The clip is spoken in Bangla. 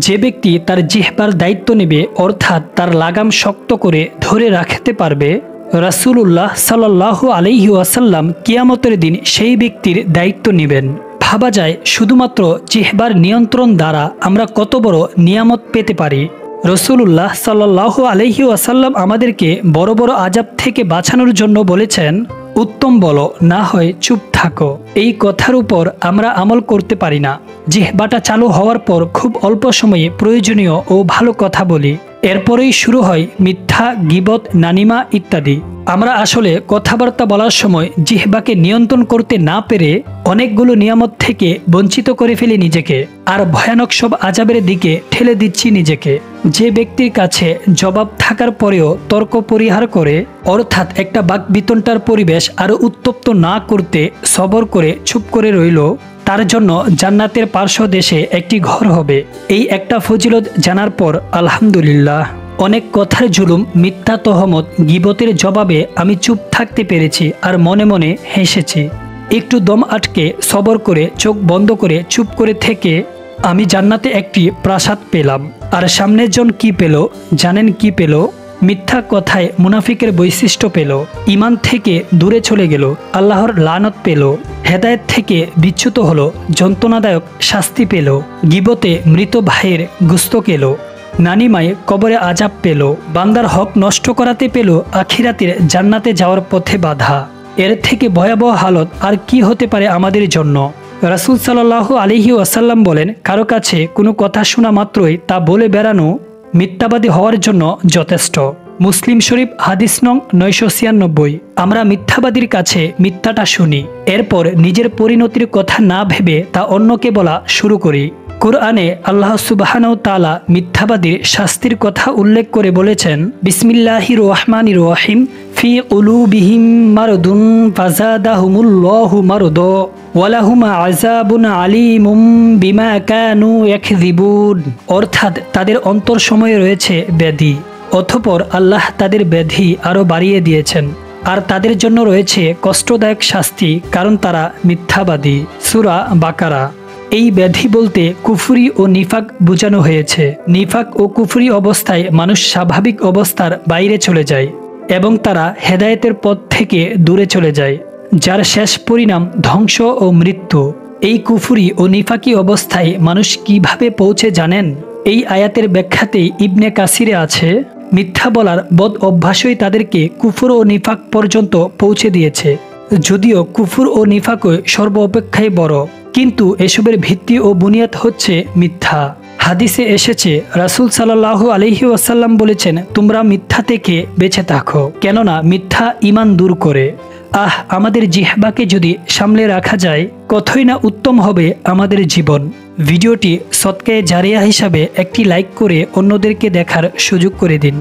যে ব্যক্তি তার জিহ্বার দায়িত্ব নেবে, অর্থাৎ তার লাগাম শক্ত করে ধরে রাখতে পারবে, রাসূলুল্লাহ সাল্লাল্লাহু আলাইহি ওয়াসাল্লাম কিয়ামতের দিন সেই ব্যক্তির দায়িত্ব নেবেন। ভাবা যায় শুধুমাত্র জিহ্বার নিয়ন্ত্রণ দ্বারা আমরা কত বড় নিয়ামত পেতে পারি। রাসূলুল্লাহ সাল্লাল্লাহু আলাইহি ওয়াসাল্লাম আমাদেরকে বড় বড় আযাব থেকে বাঁচানোর জন্য বলেছেন, উত্তম বলো, না হয় চুপ থাকো। এই কথার উপর আমরা আমল করতে পারি না। জিহ্বাটা চালু হওয়ার পর খুব অল্প সময়ে প্রয়োজনীয় ও ভালো কথা বলি, এরপরেই শুরু হয় মিথ্যা, গীবত, নানিমা ইত্যাদি। আমরা আসলে কথাবার্তা বলার সময় জিহ্বাকে নিয়ন্ত্রণ করতে না পেরে অনেকগুলো নিয়ামত থেকে বঞ্চিত করে ফেলি নিজেকে, আর ভয়ানক সব আযাবের দিকে ঠেলে দিচ্ছি নিজেকে। যে ব্যক্তির কাছে জবাব থাকার পরেও তর্ক পরিহার করে, অর্থাৎ একটা বাকবিতণ্ডার পরিবেশ আরো উত্তপ্ত না করতে সবর করে চুপ করে রইল, তার জন্য জান্নাতের পার্শ্ব দেশে একটি ঘর হবে। এই একটা ফজিলত জানার পর আলহামদুলিল্লাহ। অনেক কথার জুলুম, মিথ্যা তহমত, গীবতের জবাবে আমি চুপ থাকতে পেরেছি আর মনে মনে হেসেছি। একটু দম আটকে সবর করে চোখ বন্ধ করে চুপ করে থেকে আমি জান্নাতে একটি প্রাসাদ পেলাম। আর সামনের জন কি পেল জানেন? কি পেল? মিথ্যা কথায় মুনাফিকের বৈশিষ্ট্য পেল, ঈমান থেকে দূরে চলে গেল, আল্লাহর লানত পেল, হেদায়েত থেকে বিচ্যুত হলো, যন্ত্রণাদায়ক শাস্তি পেল, গীবতে মৃত ভাইয়ের গুস্ত খেল, নানিমায় কবরে আযাব পেল, বান্দার হক নষ্ট করাতে পেল, আখিরাতের জান্নাতে যাওয়ার পথে বাধা। এর থেকে ভয়াবহ হালত আর কি হতে পারে আমাদের জন্য? রাসূল সাল্লাল্লাহু আলাইহি ওয়াসাল্লাম বলেন, কারো কাছে কোনো কথা শোনা মাত্রই তা বলে বেড়ানো মিথ্যাবাদী হওয়ার জন্য যথেষ্ট। মুসলিম শরীফ হাদিস নং 996। আমরা মিথ্যাবাদীর কাছে মিথ্যাটা শুনি, এরপর নিজের পরিণতির কথা না ভেবে তা অন্যকে বলা শুরু করি। কুরআনে আল্লাহ সুবহানাহু তাআলা মিথ্যাবাদীর শাস্তির কথা উল্লেখ করে বলেছেন, বিসমিল্লাহির রহমানির রহিম, ফি কুলুবিহিম মারদুন ফাযাদাহুমুল্লাহু মারদা ওয়ালাহুম আযাবুন আলীমুম বিমা কানু ইয়াকযিবুন। অর্থাৎ তাদের অন্তরসময়ে রয়েছে ব্যাধি, অতঃপর আল্লাহ তাদের ব্যাধি আরও বাড়িয়ে দিয়েছেন, আর তাদের জন্য রয়েছে কষ্টদায়ক শাস্তি, কারণ তারা মিথ্যাবাদী। সূরা বাকারা। এই ব্যাধি বলতে কুফরি ও নিফাক বোঝানো হয়েছে। নিফাক ও কুফরি অবস্থায় মানুষ স্বাভাবিক অবস্থার বাইরে চলে যায় এবং তারা হেদায়েতের পথ থেকে দূরে চলে যায়, যার শেষ পরিণাম ধ্বংস ও মৃত্যু। এই কুফরি ও নিফাকি অবস্থায় মানুষ কিভাবে পৌঁছে জানেন? এই আয়াতের ব্যাখ্যাতেই ইবনে কাসিরে আছে, মিথ্যা বলার বদ অভ্যাসই তাদেরকে কুফর ও নিফাক পর্যন্ত পৌঁছে দিয়েছে। যদিও কুফর ও নিফাকই সর্ব অপেক্ষায় বড়, কিন্তু এসবের ভিত্তি ও বুনিয়াদ হচ্ছে মিথ্যা। হাদিসে এসেছে, রাসূল সাল্লাল্লাহু আলাইহি ওয়াসাল্লাম বলেছেন, তোমরা মিথ্যা থেকে বেঁচে থাকো, কেননা মিথ্যা ঈমান দূর করে। আমাদের জিহ্বাকে যদি সামলে রাখা যায়, কতই না উত্তম হবে আমাদের জীবন। ভিডিওটি সদকায়ে জারিয়া হিসাবে একটি লাইক করে অন্যদেরকে দেখার সুযোগ করে দিন।